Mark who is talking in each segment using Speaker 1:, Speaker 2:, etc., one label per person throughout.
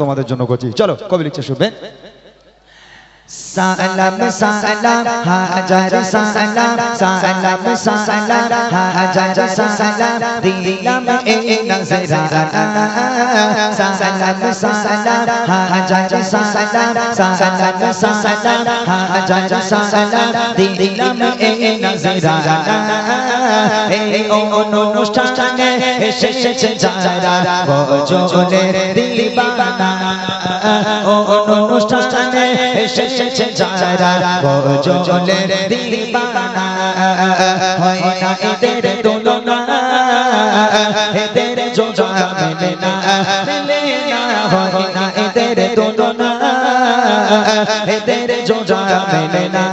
Speaker 1: তোমাদের জন্য করছি। চলো কবি লিখছে শুনবেন।
Speaker 2: সালাম সালাম হাজার সালাম সালাম সালাম হাজার সালাম দিলাম এই নজরানা সালাম সালাম হাজার সালাম সালাম সালাম হাজার সালাম দিলাম এই নজরানা এই অনুষ্ঠানে এসেছে যারা গজলের দিবানা অনুষ্ঠানে এসেছে যারা গজলের দিবানা হয় না এদের তুলনা এদের জোজা মেলে না হয় না এদের তুলনা এদের জোজা মেলে না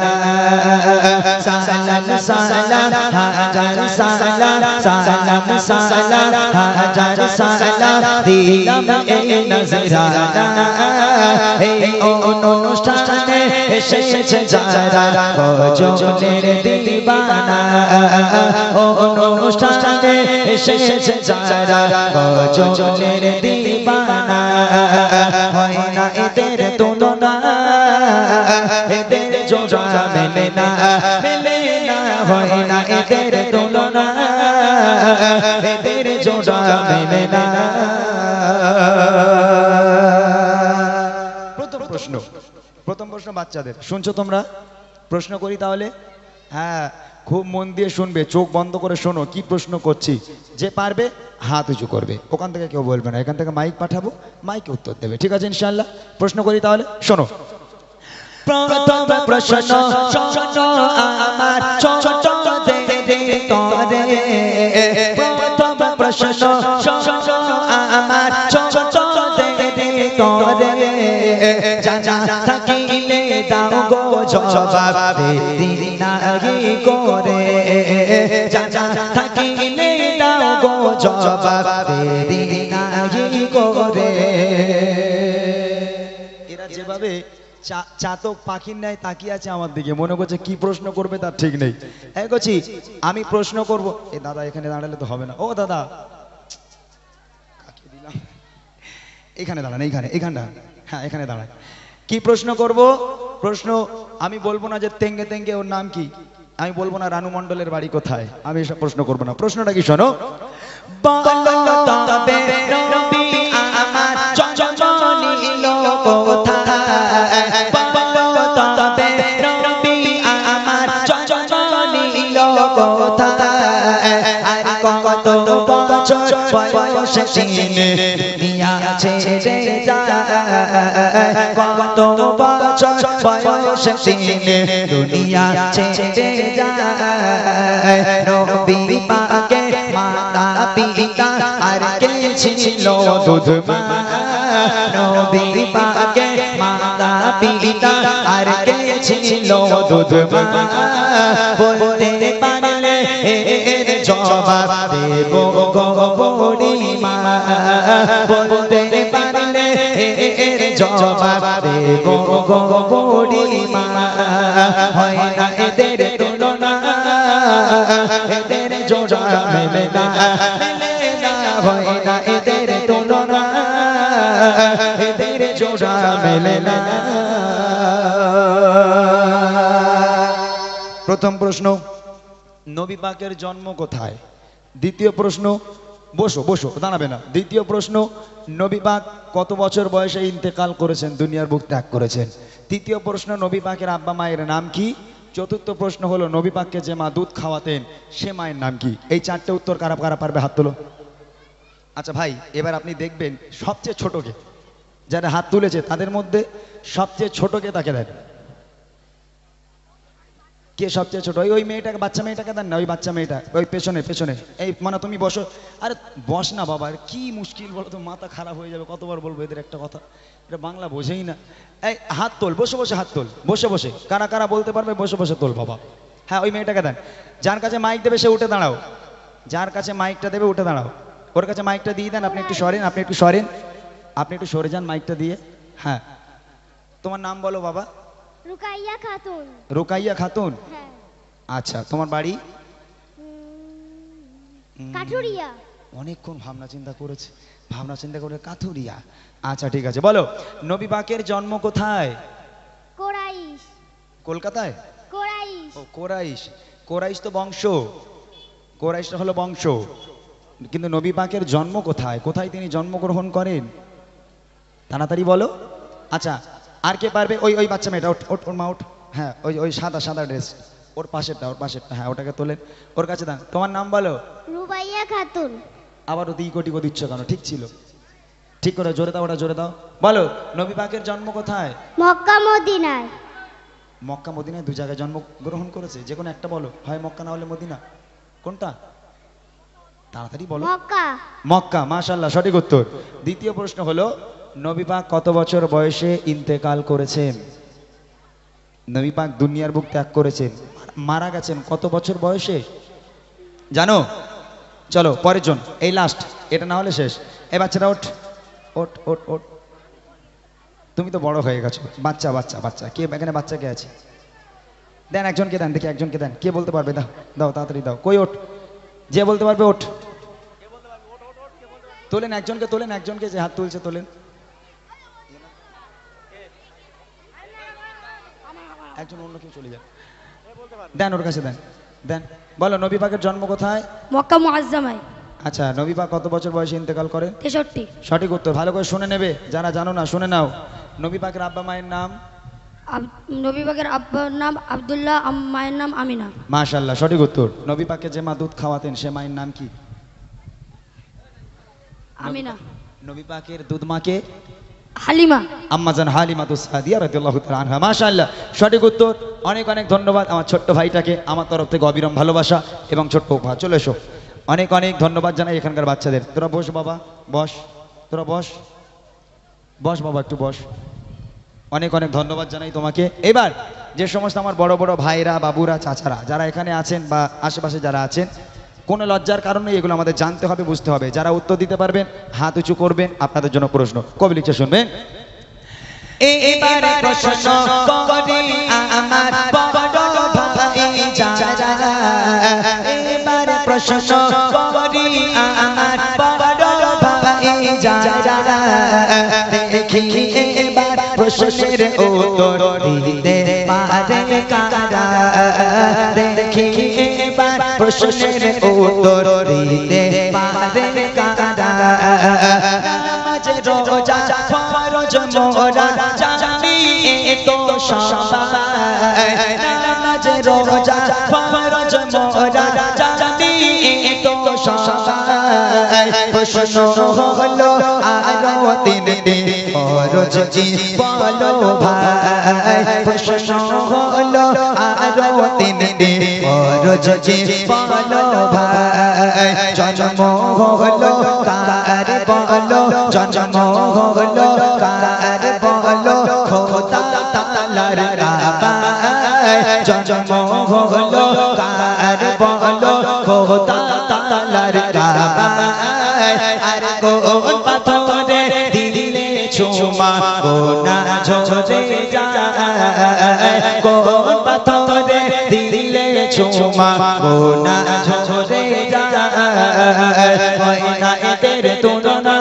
Speaker 2: সালাম সালাম হাজার সালাম সালাম সালাম হাজার সালাম দিলাম এই নজরানা এই অনুষ্ঠানে এসেছে যারা গজলের দিবানা অনুষ্ঠানে এসেছে যারা গজলের দিবানা হয় না এদের তুলনা এদের জোজা মেলে না হয় না এদের তুলনা এদের জোজা মেলে না।
Speaker 1: প্রথম প্রশ্ন বাচ্চাদের শুনছো তোমরা? প্রশ্ন করি তাহলে? হ্যাঁ, খুব মন দিয়ে শুনবে, চোখ বন্ধ করে শোনো কি প্রশ্ন করছি। যে পারবে হাত উঁচু করবে, ওখান থেকে কেউ বলবে না, এখান থেকে মাইক পাঠাবো, মাইকে উত্তর দেবে, ঠিক আছে ইনশাআল্লাহ? প্রশ্ন করি তাহলে, শোনো।
Speaker 2: প্রথম প্রশ্ন আমার ছোট তরে প্রথম প্রশ্ন আমার ছোট তরে জানা থাকিলে দাও গো জবাব দেরি নাহি করে জানা থাকিলে দাও গো জবাব দেরি নাহি করে।
Speaker 1: এরা যেভাবে চাতক পাখির ন্যায় তাকিয়ে আছে আমার দিকে, মনে করছে কি প্রশ্ন করবে তার ঠিক নেই। করছি আমি প্রশ্ন করব। এ দাদা এখানে দাঁড়ালে তো হবে না, ও দাদা এখানে দাঁড়ান, এইখানটা, হ্যাঁ এখানে দাঁড়ান। কি প্রশ্ন করব? প্রশ্ন আমি বলবো না যে তেঙ্গে তেঙ্গে ওর নাম কি, আমি বলবো না রানু মণ্ডলের বাড়ি কোথায়, আমি এসব প্রশ্ন করবো না। প্রশ্নটা কি শোনো।
Speaker 2: নিয়াছে কত বছর বয়স দিনে দুনিয়া ছেড়ে যায় নবী পাকে মাতা পিতা আর কে ছিল দুধ মা নবী পাকে মাতা পিতা আর কে ছিল দুধ মা বলতে পারলে এর জবাব দেব গো বুড়িমা বলতে পারলে এর জবাব দেব গো বুড়িমা হয় না এদের তুলনা এদের জোড়া মেলে না হয় না এদের তুলনা এদের জোড়া মেলে না।
Speaker 1: প্রথম প্রশ্ন, নবী পাকের জন্ম কোথায়? দ্বিতীয় প্রশ্ন, বসো বসো, দাঁড়াবে না। দ্বিতীয় প্রশ্ন, নবী পাক কত বছর বয়সে ইন্তেকাল করেছেন, দুনিয়ার বুক ত্যাগ করেছেন? তৃতীয় প্রশ্ন, নবী পাকের আব্বা মায়ের নাম কি? চতুর্থ প্রশ্ন হলো নবী পাককে যে মা দুধ খাওয়াতেন সে মায়ের নাম কি? এই চারটে উত্তর কারা কারা পারবে হাত তোলো। আচ্ছা ভাই, এবার আপনি দেখবেন সবচেয়ে ছোটকে, যারা হাত তুলেছে তাদের মধ্যে সবচেয়ে ছোটকে তাকে দেন। কে সবচেয়ে ছোট? ওই মেয়েটাকে, বাচ্চা মেয়েটাকে দেন না, ওই বাচ্চা মেয়েটা ওই পেছনে পেছনে। এই মানে তুমি বসো। আরে বস না বাবা, কি মুশকিল বলো তো, মাথা খারাপ হয়ে যাবে, কতবার বলবো এদের একটা কথা, এটা বাংলা বোঝেই না। এই হাত তোল, বসে বসে হাত তোল, বসে বসে। কারা কারা বলতে পারবে বসে বসে তোল বাবা। হ্যাঁ ওই মেয়েটাকে দেন। যার কাছে মাইক দেবে সে উঠে দাঁড়াও, যার কাছে মাইকটা দেবে উঠে দাঁড়াও। ওর কাছে মাইকটা দিয়ে দেন। আপনি একটু সরেন, আপনি একটু সরেন, আপনি একটু সরে যান মাইকটা দিয়ে। হ্যাঁ তোমার নাম বলো বাবা।
Speaker 3: রুকাইয়া খাতুন।
Speaker 1: রুকাইয়া খাতুন?
Speaker 3: হ্যাঁ।
Speaker 1: আচ্ছা তোমার বাড়ি?
Speaker 3: কাঠুরিয়া।
Speaker 1: অনেকক্ষণ ভাবনা চিন্তা করেছে, ভাবনা চিন্তা করে কাথুরিয়া। আচ্ছা ঠিক আছে, বলো নবী পাকের জন্ম কোথায়?
Speaker 3: কোরাইশ।
Speaker 1: কলকাতায়?
Speaker 3: কোরাইশ।
Speaker 1: ও কোরাইশ। কোরাইশ তো বংশ, কোরাইশটা হলো বংশ, কিন্তু নবী পাকের জন্ম কোথায়? কোথায় তিনি জন্মগ্রহণ করেন? তাড়াতাড়ি বলো। আচ্ছা, আর কে পারবে? ওই ওই বাচ্চা মেয়েটা, ওঠ ওঠ, ওর মা ওঠ। হ্যাঁ, ওই ওই সাদা সাদা ড্রেস, ওর পাশেরটা, ওর পাশেরটা, হ্যাঁ ওটাকে তোলেন, ওর কাছে দান। তোমার নাম বলো।
Speaker 3: রুবাইয়া খাতুন।
Speaker 1: আবারও দিই কোটি দিচ্ছ কেন? ঠিক ছিল, ঠিক করে জোরে দাও, ওটা জোরে দাও। বলো নবী পাকের জন্ম কোথায়?
Speaker 3: মক্কা মদিনায়।
Speaker 1: মক্কা মদিনায় দু জায়গায় জন্মগ্রহণ করেছে, যে কোনো একটা বলো, হয় মক্কা না হলে মদিনা, কোনটা? তাড়াতাড়ি বলো।
Speaker 3: মক্কা।
Speaker 1: মক্কা, মাশাআল্লাহ, সঠিক উত্তর। দ্বিতীয় প্রশ্ন হলো নবী পাক কত বছর বয়সে ইন্তেকাল করেছেন? নবী পাক দুনিয়ার বুক ত্যাগ করেছেন, মারা গেছেন কত বছর বয়সে জানো? চলো পরের জন, এই লাস্ট, এটা না হলে শেষ। এই বাচ্চাটা ওঠ ওঠ ওঠ ওঠ। তুমি তো বড় হয়ে গেছো, বাচ্চা বাচ্চা বাচ্চা, কে এখানে বাচ্চা কে আছে? দেন একজনকে দেন, দেখি একজনকে দেন, কে বলতে পারবে? দাও দাও তাড়াতাড়ি দাও। কই ওঠ, যে বলতে পারবে ওঠ। তোলেন একজনকে, তোলেন একজনকে, যে হাত তুলছে তোলেন। একজন অন্য কেউ চলে যান, দেন ওর কাছে দেন, দেন। বলো নবী পাকের জন্ম কোথায়?
Speaker 4: মক্কা মুআজ্জামায়।
Speaker 1: আচ্ছা, নবী পাক কত বছর বয়সে ইন্তেকাল করেন?
Speaker 4: 63।
Speaker 1: সঠিক উত্তর, ভালো করে শুনে নেবে, যারা জানো না শুনে নাও। নবী পাকের আব্বা মায়ের নাম?
Speaker 4: নবী পাকের আব্বার নাম আব্দুল্লাহ, মায়ের নাম আমিনা।
Speaker 1: মাশাআল্লাহ, সঠিক উত্তর। নবী পাককে যে মা দুধ খাওয়াতেন সে মায়ের নাম কি?
Speaker 4: আমিনা।
Speaker 1: নবী পাকের দুধ মাকে?
Speaker 4: হালিমা।
Speaker 1: আম্মাজান হালিমাতুস সাদিয়া রাদিয়াল্লাহু তাআলা আনহা। মাশাআল্লাহ, সঠিক উত্তর। অনেক অনেক ধন্যবাদ আমার ছোট্ট ভাইটাকে, আমার তরফ থেকে অবিরাম ভালোবাসা এবং ছোট্ট উপহার। চলে এসো। অনেক অনেক ধন্যবাদ জানাই এখানকার বাচ্চাদের। তোরা বস বাবা, বস, তোরা বস, বস বাবা, একটু বস। অনেক অনেক ধন্যবাদ জানাই তোমাকে। এবার যে সমস্ত আমার বড় বড় ভাইরা, বাবুরা, চাচারা যারা এখানে আছেন বা আশেপাশে যারা আছেন, কোনো লজ্জার কারণে এগুলো আমাদের জানতে হবে, বুঝতে হবে। যারা উত্তর দিতে পারবেন হাত উঁচু করবেন, আপনাদের জন্য প্রশ্ন। কবি লিখছে শুনবেন।
Speaker 2: এবারে প্রশ্ন করি আমার বড় ভাই যারা, এবারে প্রশ্ন করি আমার বড় ভাই যারা, দেখি এবার প্রশ্নের উত্তর দিতে পারে কারা, দেখি এবার প্রশ্নের উত্তর দিতে পারে কারা। নামাজ রোজা ফরজ মোরা জানি তো সবাই, নামাজ রোজা ফরজ মোরা জানি তো সবাই। প্রশ্ন হলো আরো তিন দিন ফরজ কি বলো ভাই, প্রশ্ন হলো আরো তিন দিন ফরজ কি বলো ভাই। জন্ম হলো কার বলো, জন্ম হলো কার বলো, খোদা তাআলার কাবায়। জন্ম হলো কার বলো, খোদা তাআলার কাবায়। আর কোন পাথরে দিলে চুমা গোনা ঝরে যায়, কোন পাথরে দিলে চুমা গোনা ঝরে যায়। হয় না এদের তুলনা,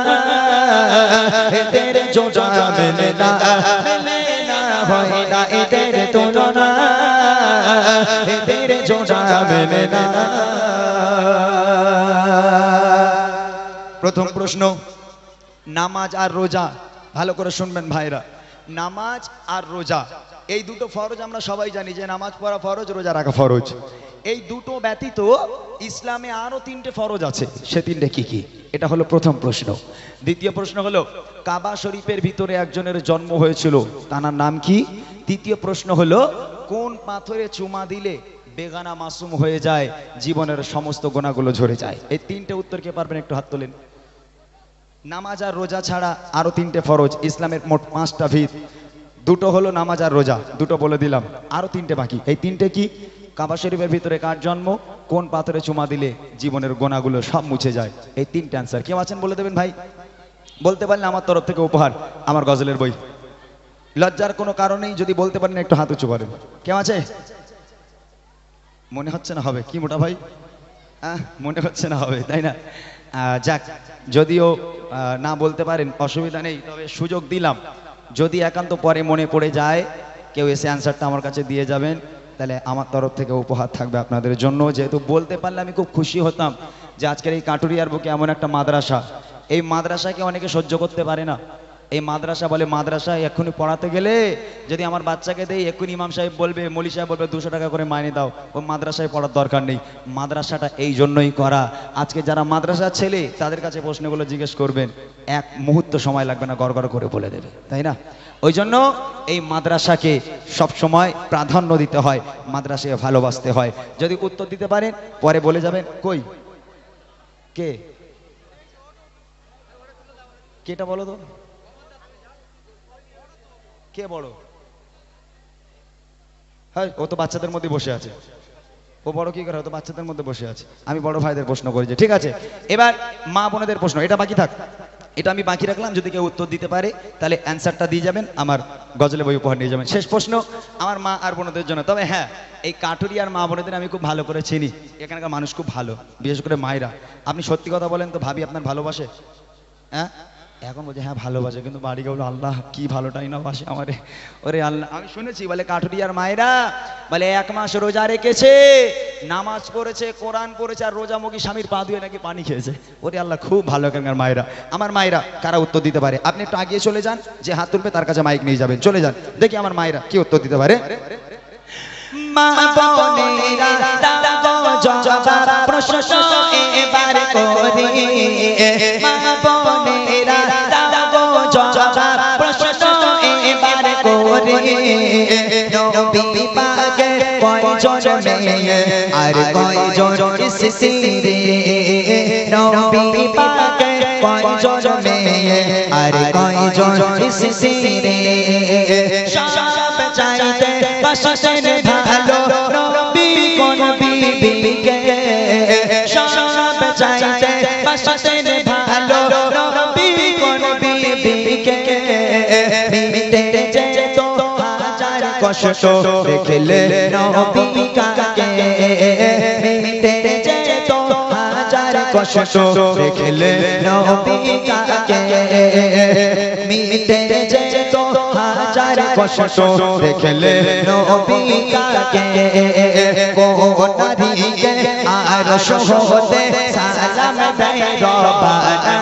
Speaker 2: এদের জোড়া মেলে না, মেলে না, হয় না এদের তুলনা, এদের জোড়া মেলে না।
Speaker 1: প্রথম প্রশ্ন, নামাজ আর রোজা, ভালো করে শুনবেন ভাইরা। নামাজ আর রোজা এই দুটো ফরজ, আমরা সবাই জানি যে নামাজ পড়া ফরজ, রোজা রাখা ফরজ। এই দুটো ব্যতীত ইসলামে আরো তিনটে ফরজ আছে, সে তিনটে কি কি? এটা হলো প্রথম প্রশ্ন। দ্বিতীয় প্রশ্ন হলো কাবা শরীফের ভিতরে একজনের জন্ম হয়েছিল, তার নাম কি? তৃতীয় প্রশ্ন হলো কোন পাথরে চুমা দিলে বেগানা মাসুম হয়ে যায়, জীবনের সমস্ত গোনাগুলো ঝরে যায়? এই তিনটে উত্তর কে পারবেন? একটু হাত তোলেন। নামাজ আর রোজা ছাড়া আরো তিনটে ফরজ, ইসলামের মোট 5টা ভিত। দুটো হলো নামাজ আর রোজা, দুটো বলে দিলাম, আরো তিনটে বাকি। এই তিনটে কি? কাবা শরীফের ভিতরে কার জন্ম, কোন পাথরে চুমা দিলে জীবনের গোনাগুলো সব মুছে যায়। এই তিনটে অ্যান্সার কেউ আছেন বলে দেবেন ভাই? বলতে পারলে আমার তরফ থেকে উপহার, আমার গজলের বই। লজ্জার কোনো কারণেই যদি বলতে পারেন একটু হাত উঁচু করেন। কেউ আছে? মনে হচ্ছে না হবে, কি মোটা ভাই? মনে হচ্ছে না হবে, তাই না? যাক, যদিও না বলতে পারেন অসুবিধা নেই, তবে সুযোগ দিলাম। যদি একান্ত পরে মনে পড়ে যায় কেউ এসে অ্যান্সারটা আমার কাছে দিয়ে যাবেন, তাহলে আমার তরফ থেকে উপহার থাকবে আপনাদের জন্য। যেহেতু বলতে পারলে আমি খুব খুশি হতাম যে আজকের এই কাটুরিয়ার বুকে এমন একটা মাদ্রাসা, এই মাদ্রাসাকে অনেকে সহ্য করতে পারে না। এই মাদ্রাসা বলে মাদ্রাসায় এক্ষুনি পড়াতে গেলে যদি আমার বাচ্চাকে দেই এক্ষুনি ইমাম সাহেব বলবে, মলি সাহেব বলবে 200 টাকা করে মাইনে দাও, ও মাদ্রাসায় পড়ার দরকার নেই। মাদ্রাসাটা এই জন্যই করা। আজকে যারা মাদ্রাসার ছেলে তাদের কাছে প্রশ্নগুলো জিজ্ঞেস করবেন, এক মুহূর্ত সময় লাগবে না, গড় গড় করে বলে দেবে, তাই না? ওই জন্য এই মাদ্রাসাকে সব সময় প্রাধান্য দিতে হয়, মাদ্রাসায় ভালোবাসতে হয়। যদি উত্তর দিতে পারেন পরে বলে যাবেন। কই কে কেটা বলো তো, কে বড়? হ্যাঁ, ও তো বাচ্চাদের মধ্যে বসে আছে। ও বড় কি করে? ও তো বাচ্চাদের মধ্যে বসে আছে। আমি বড় ভাইদের প্রশ্ন করেছি, ঠিক আছে। এবার মা বোনেদের প্রশ্ন, এটা বাকি থাক, এটা আমি বাকি রাখলাম। যদি কেউ উত্তর দিতে পারে তাহলে অ্যান্সারটা দিয়ে যাবেন, আমার গজলে বই উপহার নিয়ে যাবেন। শেষ প্রশ্ন আমার মা আর বোনদের জন্য। তবে হ্যাঁ, এই কাটুরিয়ার মা বোনেদের আমি খুব ভালো করে চিনি। এখানকার মানুষ খুব ভালো, বিশেষ করে মায়েরা। আপনি সত্যি কথা বলেন তো, ভাবি আপনার ভালোবাসে? হ্যাঁ, এখন বলছে হ্যাঁ ভালোবাসে, কিন্তু বাড়ি গেল আল্লাহ কি ভালোটাই না বাসে আমারে। ওরে আল্লাহ, আমি শুনেছি বলে কাটুরিয়ার মায়েরা বলে 1 মাস রোজা রেখেছে, নামাজ পড়েছে, কোরআন পড়েছে, আর রোজামুখী স্বামীর পা ধুয়ে নাকি পানি খেয়েছে। ওরে আল্লাহ, খুব ভালো এখানকার মায়েরা। আমার মায়েরা কারা উত্তর দিতে পারে? আপনি একটু আগিয়ে চলে যান, যে হাত তুলবে তার কাছে মাইক নিয়ে যাবেন। চলে যান, দেখি আমার মায়েরা কি উত্তর দিতে পারে।
Speaker 2: মা বোনেরা দাও জবাব প্রশ্ন এবার করি, মা বোনেরা দাও জবাব প্রশ্ন এবার করি। নবী পাকে কয়জন মেয়ে আর কয়জন স্ত্রী? নবী পাকে কয়জন মেয়ে আর কয়জন স্ত্রী? সব চাইতে কষ্টের ভালো নবী কোন বিবিকে? সব চাইতে কষ্টের ভালো নবী কোন বিবিকে? মিটে যেত হাজার কষ্ট দেখলে নবী কাকে? মিটে যেত হাজার কষ্ট দেখলে নবী কাকে? মিটে যেত হাজার কষ্ট দেখলে নবী কাকে? কোন নারীকে আর সহতে সালাম দেয় রব্বানা?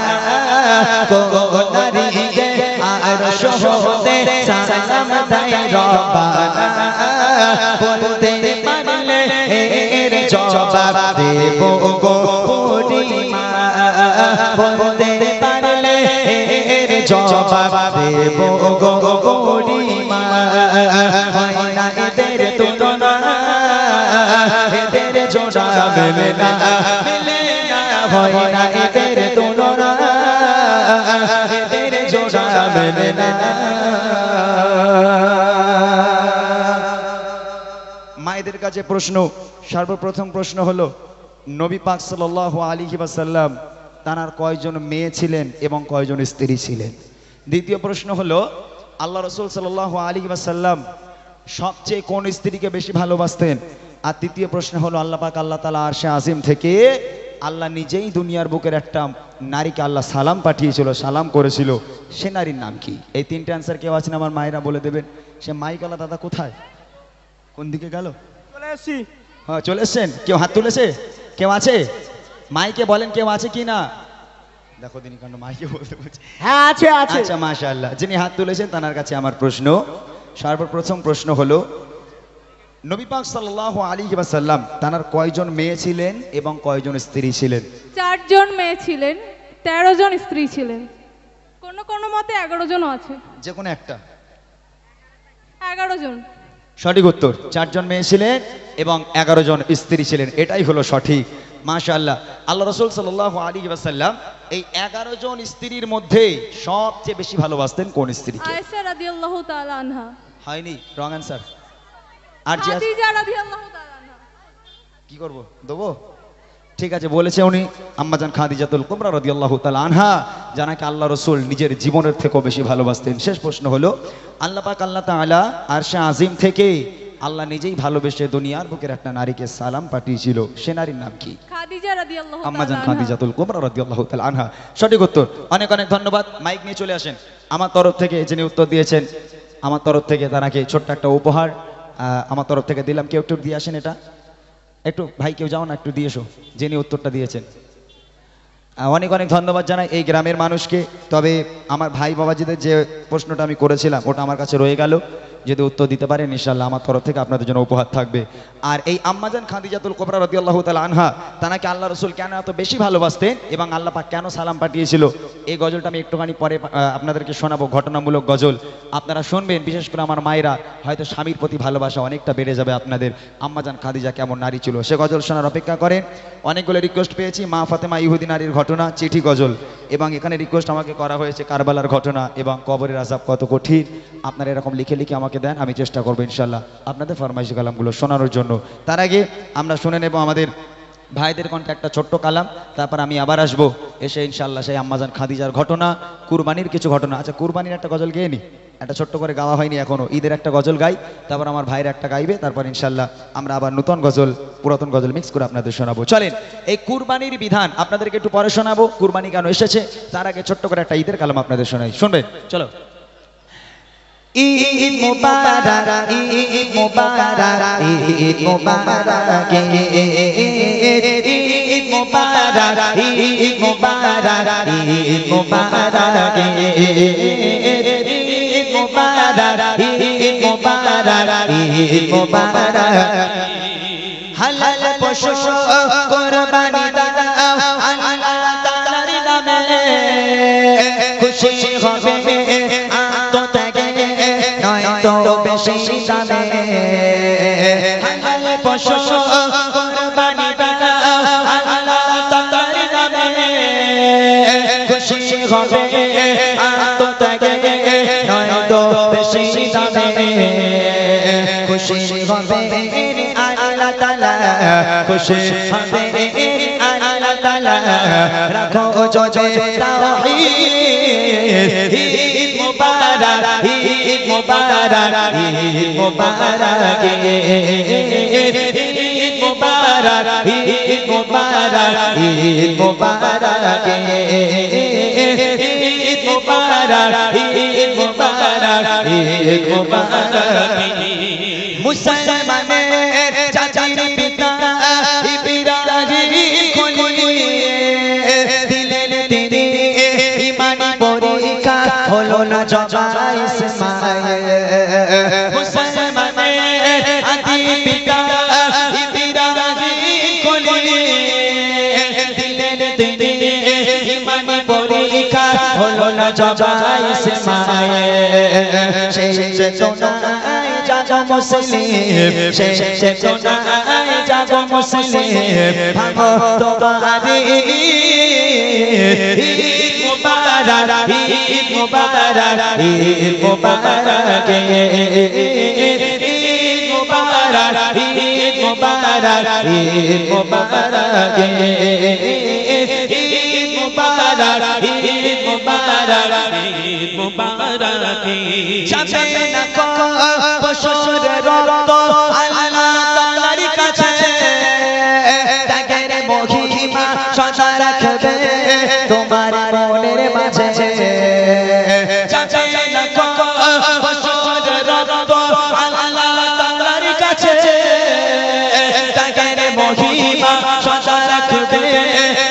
Speaker 2: কোন নারীকে আর সহতে সালাম দেয় রব্বানা? বলতে পারলে এর জবাব দেব গো বুড়িমা। বলতে পারলে এর জবাব দেব গো বুড়িমা। হয় না এদের তুলনা, এদের জোড়া মেলে না, মেলে না। হয় না এদের তুলনা, এদের জোড়া মেলে না।
Speaker 1: মায়েদের কাছে প্রশ্ন, সর্বপ্রথম প্রশ্ন হলো নবী পাক সাল্লাল্লাহু আলাইহি ওয়াসাল্লাম তার কয়জন মেয়ে ছিলেন এবং কয়জন স্ত্রী ছিলেন? দ্বিতীয় প্রশ্ন হলো আল্লাহ রাসূল সাল্লাল্লাহু আলাইহি ওয়াসাল্লাম সবচেয়ে কোন স্ত্রীকে বেশি ভালোবাসতেন? আর তৃতীয় প্রশ্ন হলো আল্লাহ পাক আল্লাহ তাআলা আরশে আজিম থেকে আল্লাহ নিজেই দুনিয়ার বুকের একটা নারীকে আল্লাহ সালাম পাঠিয়েছিল, সালাম করেছিল, সে নারীর নাম কি? এই তিনটে অ্যান্সার কেউ আছেন আমার মায়েরা বলে দেবেন। সে মাইকওয়ালা দাদা কোথায়, কোন দিকে গেল?
Speaker 5: চলে এসছি।
Speaker 1: হ্যাঁ, চলে এসছেন। কেউ হাত তুলেছে? কেউ আছে? মাইকে বলেন কেউ আছে কি না? দেখো দিনী কাণ্ড, মাইকে বলতে বলছে।
Speaker 5: হ্যাঁ আছে আছে।
Speaker 1: আচ্ছা, মাশাআল্লাহ। যিনি হাত তুলেছেন তার কাছে আমার প্রশ্ন, সর্বপ্রথম প্রশ্ন হলো নবী পাক সাল্লাল্লাহু আলাইহি ওয়াসাল্লাম তার কয়জন মেয়ে ছিলেন এবং কয়জন স্ত্রী ছিলেন?
Speaker 6: 4 জন মেয়ে ছিলেন, 13 জন স্ত্রী ছিলেন। কোন কোন মতে 11 জনও আছে।
Speaker 1: যে কোনো একটা
Speaker 6: 11 জন।
Speaker 1: সঠিক উত্তর। 4 জন মেয়ে ছিলেন এবং 11 জন স্ত্রী ছিলেন, এটাই হলো সঠিক। মাশাআল্লাহ। আল্লাহ রাসূল সাল্লাল্লাহু আলাইহি ওয়াসাল্লাম এই 11 জন স্ত্রীর মধ্যে সবচেয়ে বেশি ভালোবাসতেন কোন স্ত্রীকে?
Speaker 6: আয়েশা রাদিয়াল্লাহু তাআলা আনহা।
Speaker 1: হয়নি, রং অ্যান্সার। আর যে
Speaker 6: খাদিজা রাদিয়াল্লাহু তাআলা আনহা।
Speaker 1: কি করব, দেবো? ঠিক আছে, বলেছে উনি আম্মাজান খাদিজাতুল কুবরা রাদিয়াল্লাহু তাআলা আনহা, যাকে আল্লাহ রাসূল নিজের জীবনের থেকেও বেশি ভালোবাসতেন। শেষ প্রশ্ন হলো আল্লাহ পাক আল্লাহ তাআলা আরশে আজিম থেকে আল্লাহ নিজেই ভালোবেসে দুনিয়ার বুকের একটা নারীকে সালাম পাঠিয়েছিল, সে নারীর নাম কি?
Speaker 6: খাদিজা খাদিজা রাদিয়াল্লাহু তাআলা
Speaker 1: আম্মাজান
Speaker 6: আনহা।
Speaker 1: খাদিজাতুল কুবরা রাদিয়াল্লাহু তাআলা আনহা। সঠিক উত্তর। অনেক অনেক ধন্যবাদ। মাইক নিয়ে চলে আসেন। আমার তরফ থেকে যিনি উত্তর দিয়েছেন, আমার তরফ থেকে তারাকে ছোট্ট একটা উপহার আমার তরফ থেকে দিলাম। কেউ একটু দিয়ে আসেন এটা একটু, ভাই কেউ যাও না, একটু দিয়ে এসো যিনি উত্তরটা দিয়েছেন। অনেক অনেক ধন্যবাদ জানাই এই গ্রামের মানুষকে। তবে আমার ভাই বাবাজিদের যে প্রশ্নটা আমি করেছিলাম ওটা আমার কাছে রয়ে গেল, যদি উত্তর দিতে পারেন ইনশাআল্লাহ আমার তরফ থেকে আপনাদের জন্য উপহার থাকবে। আর এই আম্মাজান খাদিজাতুল কুবরা রাদিয়াল্লাহু তাআলা আনহা, তানাকে আল্লাহ রাসূল কেন এত বেশি ভালোবাসতেন এবং আল্লাহ পাক কেন সালাম পাঠিয়েছিল, এই গজলটা আমি একটুখানি পরে আপনাদেরকে শোনাবো, ঘটনামূলক গজল আপনারা শুনবেন। বিশেষ করে আমার মায়েরা হয়তো স্বামীর প্রতি ভালোবাসা অনেকটা বেড়ে যাবে আপনাদের। আম্মাজান খাদিজা কেমন নারী ছিল সে গজল শোনার অপেক্ষা করেন। অনেকগুলো রিকোয়েস্ট পেয়েছি, মা ফাতেমা ইহুদি নারীর ঘটনা, চিঠি গজল, এবং এখানে রিকোয়েস্ট আমাকে করা হয়েছে কারবালার ঘটনা এবং কবরের আযাব কত কঠিন। আপনারা এরকম লিখে লিখে আমাকে দেন, আমি চেষ্টা করবো ইনশাল্লাহ আপনাদের ফরমাইশি কালামগুলো শোনানোর জন্য। তার আগে আমরা শুনে নেব আমাদের ভাইদের কণ্ঠে একটা ছোট্ট কালাম, তারপর আমি আবার আসবো এসে ইনশাল্লাহ সেই আম্মাজান খাদিজার ঘটনা, কুরবানির কিছু ঘটনা। আচ্ছা, কুরবানির একটা গজল গেয়ে নি, একটা ছোট্ট করে গাওয়া হয়নি এখনো, ঈদের একটা গজল গাই, তারপর আমার ভাইয়ের একটা গাইবে, তারপর ইনশাল্লাহ আমরা আবার নতুন গজল পুরাতন গজল মিক্স করে আপনাদের শোনাবো। চলেন, এই কুরবানির বিধান আপনাদেরকে একটু পরে শোনাবো, কুরবানি কেন এসেছে, তার আগে ছোট্ট করে একটা ঈদের কালাম আপনাদের শোনাই, শুনবেন। চলো।
Speaker 2: ঈদ মুবারক, ঈদ মুবারক, ঈদ মুবারক, ঈদ মুবারক, ঈদ মুবারক, ঈদ মুবারক, ঈদ মুবারক, ঈদ মুবারক, ঈদ মুবারক। হালাল পশু কুরবানি দাও আল্লাহ তাআলার নামে, খুশি হবে তো বেশি জানে। হালাল পশু কুরবানি দাও আল্লাহ তাআলার নামে, খুশি হবে আত্মত্যাগে নয়তো বেশি জানে। খুশি হবে আল্লাহ তাআলা, খুশি হবে আল্লাহ তাআলা। রাখো জয় তাওহীদ, ঈদ মুবারক, ঈদ মুবারক, ঈদ মুবারক, ঈদ মুবারক, ঈদ মুবারক, ঈদ মুবারক, ঈদ মুবারক, ঈদ মুবারক, ঈদ মুবারক। মুসলমানের চাচার পিতা ইব্রাহিম খলিল, দিলেন তিনি ঈমানি পরীক্ষা, হলো না জবা ইসমাঈল। মুসলমানের আদি পিতা ইব্রাহিম খলিল, দিলেন তিনি ঈমানি পরীক্ষা, হলো না জবা ইসমাঈল। সেই সোনায় জাগো মুসলিম, সেই সোনায় জাগো মুসলিম, ভাঙো তোমারি ঈদ মুবারক, ঈদ মুবারক, ঈদ মুবারক, ঈদ মুবারক, ঈদ মুবারক, ঈদ মুবারক, ঈদ মুবারক, ঈদ মুবারক, ঈদ মুবারক। যাবে না পশুর রক্ত আল্লাহ তাআলার কাছে, ত্যাগের মহিমা সদা রাখবে তোমার মনের মাঝে। যাবে না পশুর রক্ত আল্লাহ তাআলার কাছে, ত্যাগের মহিমা সদা রাখবে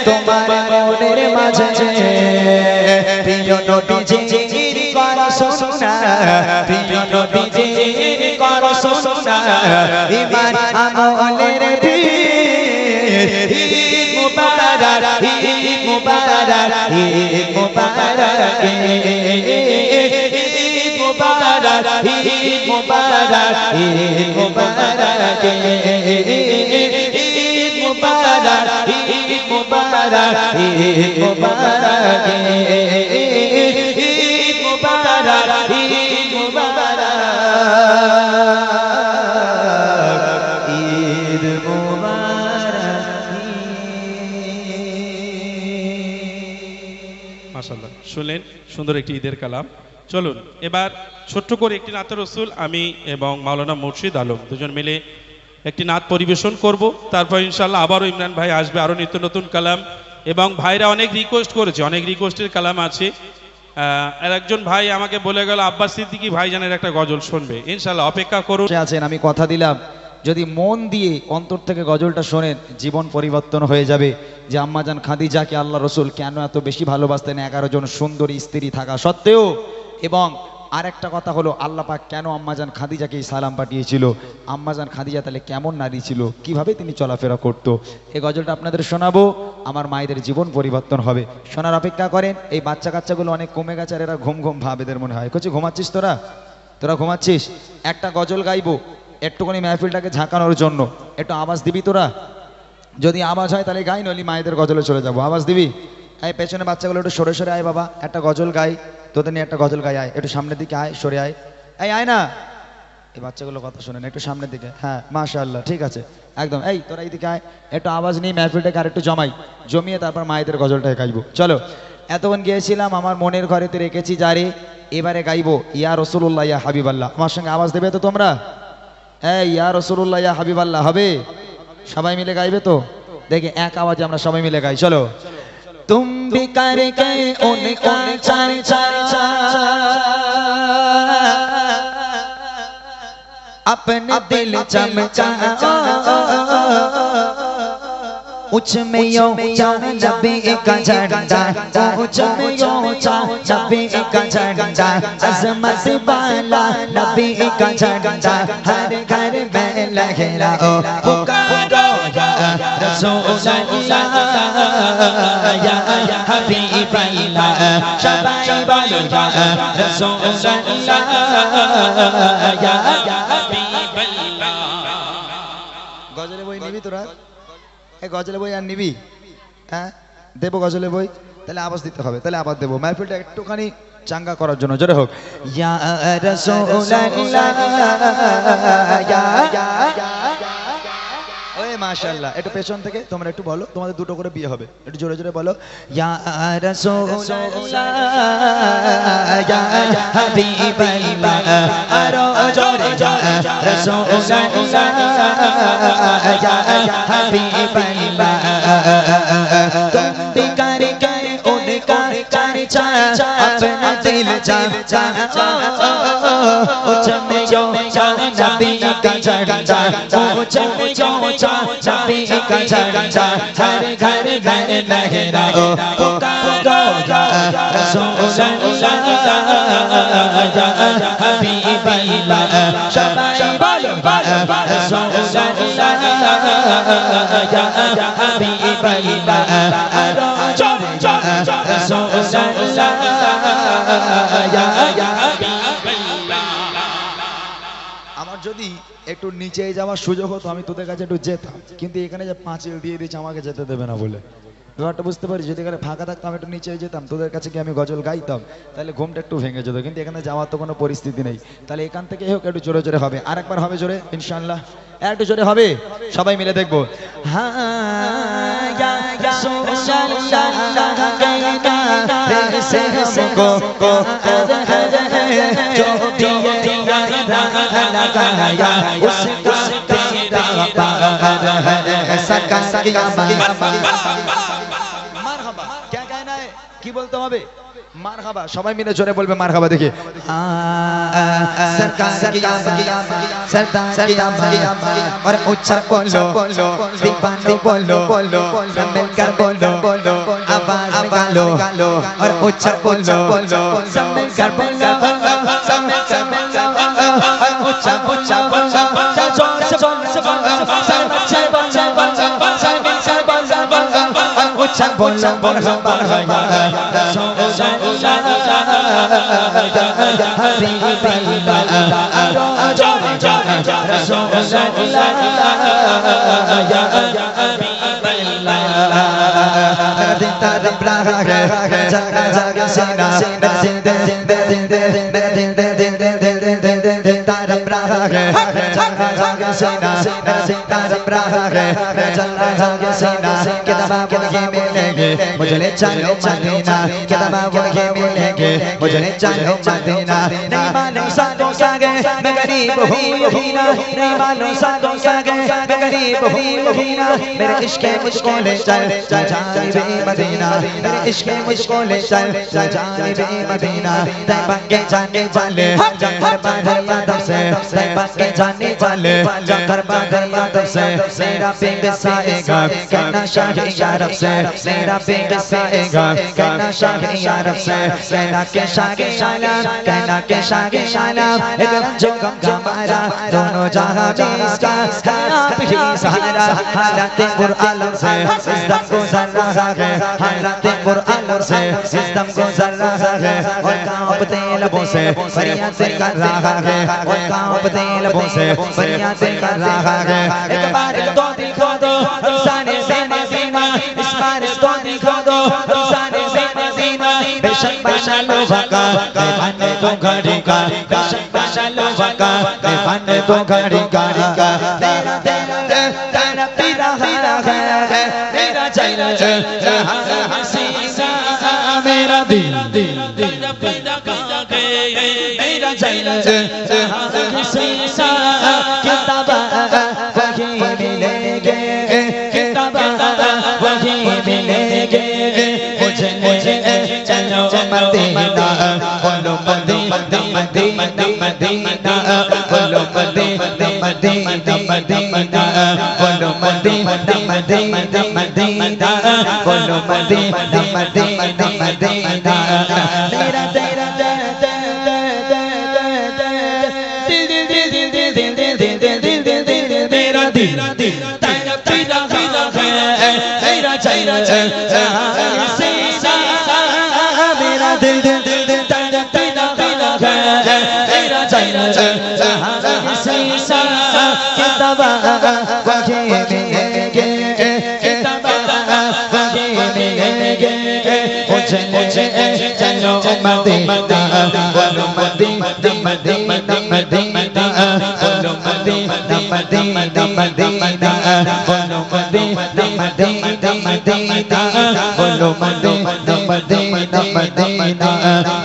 Speaker 2: তোমার মনের মাঝে। প্রিয় নবীজির করো সুন্নাহ, প্রিয় নবীজির করো সুন্নাহ, ঈমান আমলের বীর। ঈদ মুবারক, ঈদ মুবারক, ঈদ মুবারক, ঈদ মুবারক, ঈদ মুবারক, ঈদ মুবারক, ঈদ মুবারক, ঈদ মুবারক, ঈদ মুবারক, ঈদ মুবারক, ঈদ মুবারক, ঈদ মুবারক।
Speaker 5: মাশাআল্লাহ, শুনলেন সুন্দর একটি ঈদের কালাম। চলুন এবার ছোট্ট করে একটি নাতে রসুল আমি এবং মাওলানা মুর্শিদ আলম দুজন মিলে একটি নাত পরিবেশন করব, তারপর ইনশাল্লাহ আবারও ইমরান ভাই আসবে, আরও নিত্য নতুন কালাম। এবং ভাইরা অনেক রিকোয়েস্ট করেছে, অনেক রিকোয়েস্টের কালাম আছে। আর একজন ভাই আমাকে বলে গেল আব্বাস সিদ্দিকী ভাইজানের একটা গজল শুনবে, ইনশাল্লাহ অপেক্ষা করুন।
Speaker 1: বসে আছেন, আমি কথা দিলাম যদি মন দিয়ে অন্তর থেকে গজলটা শোনেন জীবন পরিবর্তন হয়ে যাবে। যে আম্মাজান খাদিজাকে আল্লাহ রসুল কেন এত বেশি ভালোবাসতেন 11 জন সুন্দরী স্ত্রী থাকা সত্ত্বেও। এবং আরেকটা কথা হলো আল্লাহ পাক কেন আম্মাজান খাদিজাকে সালাম পাঠিয়েছিল, আম্মাজান খাদিজা তাহলে কেমন নারী ছিল, কিভাবে তিনি চলাফেরা করতো। এই গজলটা আপনাদের শোনাবো, আমার মায়েদের জীবন পরিবর্তন হবে। শোনার অপেক্ষা করেন। এই বাচ্চা কাচ্চাগুলো অনেক কমে গেছে আর এরা ঘুম ঘুম ভাব এদের মনে হয়। কচি ঘুমাচ্ছিস তোরা, তোরা ঘুমাচ্ছিস? একটা গজল গাইবো একটুখানি মেহফিলটাকে ঝাঁকানোর জন্য, একটু আওয়াজ দিবি তোরা? যদি আওয়াজ হয় তাহলে গাই, নইলে মায়েদের গজলে চলে যাবো। আওয়াজ দিবি? এই পেছনে বাচ্চাগুলো একটু সরে সরে আয় বাবা, একটা গজল গাই, তোদের নিয়ে একটা গজল গাই। আয় একটু সামনের দিকে আয়, সরে আয়, এই আয় না। এই বাচ্চাগুলো কথা শোনেন, একটু সামনের দিকে। হ্যাঁ মাশাআল্লাহ, ঠিক আছে একদম। এই তোরা এইদিকে আয়, একটু আওয়াজ নিয়ে মেহফিলটাকে আর একটু জমিয়ে তারপর মায়েদের গজলটাকে গাইবো। চলো, এতক্ষণ গিয়েছিলাম আমার মনের ঘরেতে রেখেছি যারে, এবারে গাইবো ইয়া রসুল্লাহ ইয়া হাবিবাল্লাহ। আমার সঙ্গে আওয়াজ দেবে তো তোমরা? এই ইয়া রসুল্লাহ ইয়া হাবিবাল্লাহ হবে? সবাই মিলে গাইবে তো? দেখে এক আওয়াজে আমরা সবাই মিলে গাই। চলো। তুম ভি করকে উনকা চর্চা अपने दिल चमका उच्च में यो नबी का झंडा, उच्च में यो नबी का झंडा, अजमत वाला नबी का झंडा हर घर में लहराओ, पुकारो या रसूलल्लाह या हबीबल्लाह, सबाई बोलो या रसूलल्लाह या हबीबल्लाह। গজলে বই নিবি তোরা? এই গজলে বই আর নিবি? হ্যাঁ দেবো গজলে বই, তাহলে আওয়াজ দিতে হবে, তাহলে আবার দেবো মাহফিলটা একটুখানি চাঙ্গা করার জন্য। জোরে হোক ইয়া রাসূলুল্লাহ ইয়া ওই মাশাআল্লাহ। একটু পেছন থেকে তোমরা একটু বলো, তোমাদের দুটো করে বিয়ে হবে, একটু জোরে জোরে বলো ইয়া রাসূলুল্লাহ ইয়া হাবিবাল্লাহ, আরো জোরে ইয়া রাসূলুল্লাহ ইয়া হাবিবাল্লাহ। তুম भी करके उनका चर्चा अपना दिल चमका, उच्च में जो नबी का झंडा, उच्च में जो नबी का झंडा हर घर में लहराओ, पुकारो या रसूलल्लाह या हबीबल्लाह, सबाई बोलो रसूलल्लाह या हबीबल्लाह, आरो जोरे रसूलल्लाह या हबीबल्लाह। আমার যদি একটু নিচে যাওয়ার সুযোগ হতো আমি তোদের কাছে একটু যেতাম, কিন্তু এখানে যে পাঁচিল দিয়ে দিচ্ছে আমাকে যেতে দেবে না বলে, ব্যাপারটা বুঝতে পারি। যদি এখানে ফাঁকা থাকতাম একটু নিচে যেতাম, তোদের কাছে কি আমি গজল গাইতাম, তাহলে ঘুমটা একটু ভেঙে যেত। কিন্তু এখানে যাওয়ার তো কোনো পরিস্থিতি নেই, তাহলে এখান থেকে হোক একটু জোরে জোরে হবে। আরেকবার হবে জোরে ইনশাআল্লাহ, একটু জোরে হবে, সবাই মিলে দেখবো। হ্যাঁ ইয়া রাসূলুল্লাহ से हमको जो दिए लगाया उसका तेरा पार है सका মারহাবা। क्या कहना है, কি বলতে হবে? মারহাবা। সবাই মিলে জোরে বলবে মারহাবা। দেখি और उच्चा बोलो दीवाने बोलो मिलकर बोलो आवाज निकालो और उच्चा बोलो मिलकर बोलो उच्चा उच्चा जोर से बोलो उच्चा बोलो मुझे चलो मदीना, किताबा वही मिलेंगे, मुझे चलो मदीना, नहीं
Speaker 2: मालूम सालों सागे मैं गरीब हूँ यही ना नहीं मालूम सालों सागे मैं गरीब हूँ यही ना मेरे इश्क मुझको ले चल जानिबे मदीना मेरे इश्क मुझको ले चल जानिबे मदीना तैयबा के जाने वाले जंगर बांधे यादव से तैयबा के जाने वाले जंगर बांधे यादव से मेरा बेग साएगा कहना शाही यारब से मेरा बेग साएगा कहना शाही यारब से कहना के शागे शाला कहना के शागे शाला एक जो गम हमारा दोनों जहां में इसका आप ही सहारा हालत बुर आलम से इस दम गुजर रहा है हालत बुर आलम से इस दम गुजर रहा है और कांपते लबों से फरियाद कर रहा है और कांपते लबों से फरियाद कर रहा है एक बार तो दिखा दो अफसाने से मदीना इस बार तो दिखा दो अफसाने से मदीना बेशक बशलो भगा बने तो घड़ी का बेशक बशलो भगा बने तो घड़ी का तेरा तेरा तेरा तेरा है मेरा चैन हसीना मेरा दिल दिल दिल पैदा के मेरा चैन हसीना किताब वही मिलेंगे किताब वही मिलेंगे मुझे मुझे चलो मदीना बोलो मदीना मदीना मदीना बोलो मदीना मदीना मदीना बोलो मदीना मदीना मदीना बोलो मदीना मदीना मदीना तेरा तेरा मेरा दिल दिल तेरा तेरा मेरा चैन मेरा दिल दिल दिल तेरा तेरा मेरा चैन किताब वही मिलेंगे किताब वही मिलेंगे मुझे मुझे चलो मदीना बोलो मदीना मदीना मदीना बोलो मदीना मदीना मदीना बोलो मदीना मदीना मदीना बोलो मदीना मदीना मदीना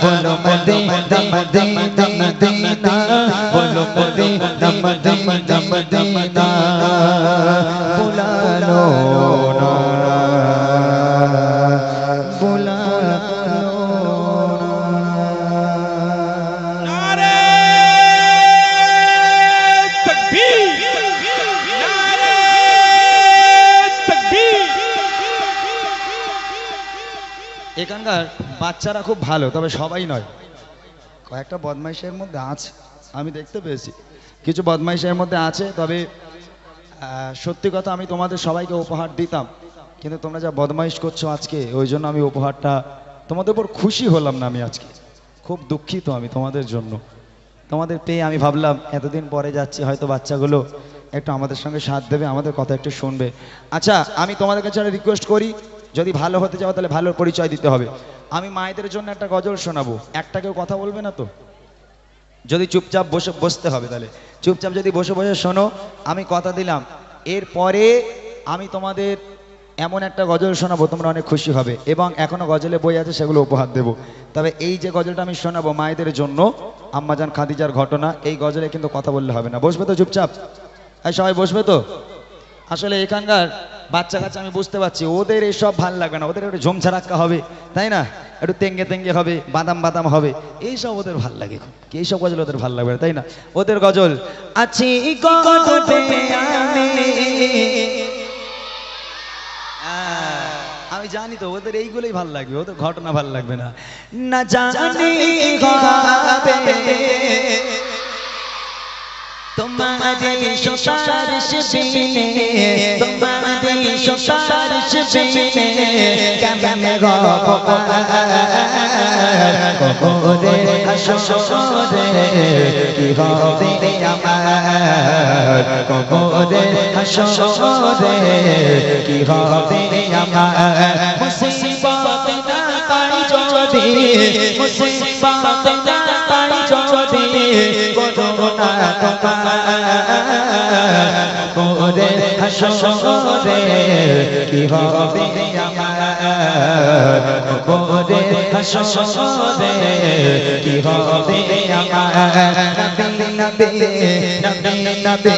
Speaker 2: बोलो मदीना मदीना मदीना बोलो मदीना मदीना मदीना बुला लो बुला
Speaker 5: नारे तकबीर नारे तकबीर
Speaker 1: এখানকার বাচ্চারা খুব ভালো, তবে সবাই নয়, কয়েকটা বদমাইশের মধ্যে আছে, আমি দেখতে পেয়েছি কিছু বদমাইশের মধ্যে আছে। তবে সত্যি কথা, আমি তোমাদের সবাইকে উপহার দিতাম, কিন্তু তোমরা যা বদমাইশ করছো আজকে, ওই জন্য আমি উপহারটা তোমাদের উপর খুশি হলাম না। আমি আজকে খুব দুঃখিত আমি তোমাদের জন্য। তোমাদের পেয়ে আমি ভাবলাম এতদিন পরে যাচ্ছি, হয়তো বাচ্চাগুলো একটু আমাদের সঙ্গে সাথ দেবে, আমাদের কথা একটু শুনবে। আচ্ছা, আমি তোমাদের কাছে একটা রিকোয়েস্ট করি, যদি ভালো হতে চাও তাহলে ভালো পরিচয় দিতে হবে। আমি মায়েদের জন্য একটা গজল শোনাবো, একটা কেউ কথা বলবে না তো? যদি চুপচাপ বসতে হবে, তাহলে চুপচাপ যদি বসে বসে শোনো, আমি কথা দিলাম এরপরে আমি তোমাদের এমন একটা গজল শোনাবো, তোমরা অনেক খুশি হবে, এবং এখনো গজলে বই আছে, সেগুলো উপহার দেবো। তবে এই যে গজলটা আমি শোনাবো মায়েদের জন্য, আম্মাজান খাদিজার ঘটনা, এই গজলে কিন্তু কথা বললে হবে না। বসবে তো চুপচাপ? আর সবাই বসবে তো? আসলে এখানকার বাচ্চা কাচ্চা আমি বুঝতে পারছি, ওদের এসব ভাল লাগবে না, ওদের একটু ঝুমঝারাক্কা হবে, তাই না? একটু তেঙ্গে তেঙ্গে হবে, বাদাম বাদাম হবে, এইসব ওদের ভাল লাগে, এইসব গজল ওদের ভাল লাগবে, তাই না? ওদের গজল আছি আমি জানি তো, ওদের এইগুলোই ভাল লাগবে, ওদের ঘটনা ভাল লাগবে না। না জানি তোমাদের সুপারিশ বিনে, তোমাদের সুপারিশ বিনে কেমনে গো কবরে হাসরে কি হবে আমার, কবরে হাসরে কি হবে আমার। মুসিবত না পাই যদি, মুসিবত না পাই যদি, করোনা তোমার কবরে হাসরে কি হবে আমার।
Speaker 2: কবরে হাসরে কি হবে আমার নবী নবী নবী নবী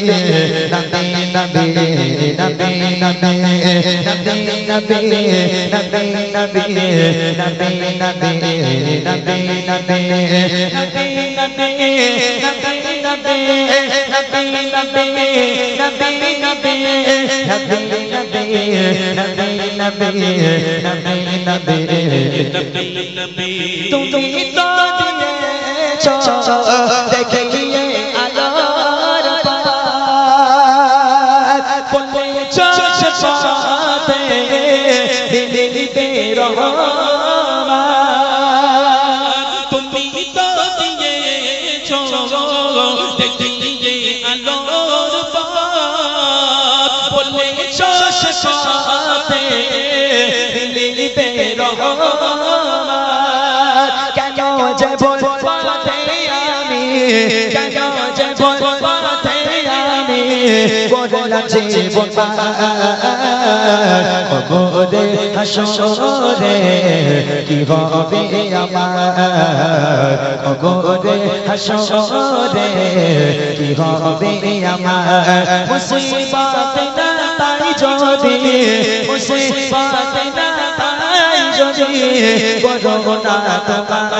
Speaker 2: নবী নবী নবী নবী নবী নবী তুমি তো দিয়েছো দেখিয়ে আলোর পাত বলেছো সাথে দিলিতে রহমান
Speaker 5: তুমি তো দিয়েছো দেখিয়ে আলোর পথ বলেছো
Speaker 2: সাথে দিলিতে রহমান কেন যে বলতে আমি কেন যে বলতে আমি বললাম জীবন কবরে হাসরে কি হবে আমার কবরে হাসরে কি হবে আমার মুসিবত না তাই যদি মুসিবত না তাই যদি করোনা তোমার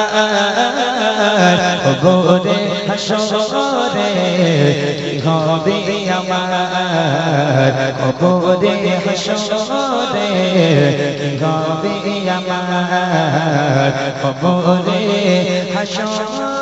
Speaker 2: কবরে হাসরে কি হবে আমার কবরে হাসরে কি হবে আমার কবরে হাসরে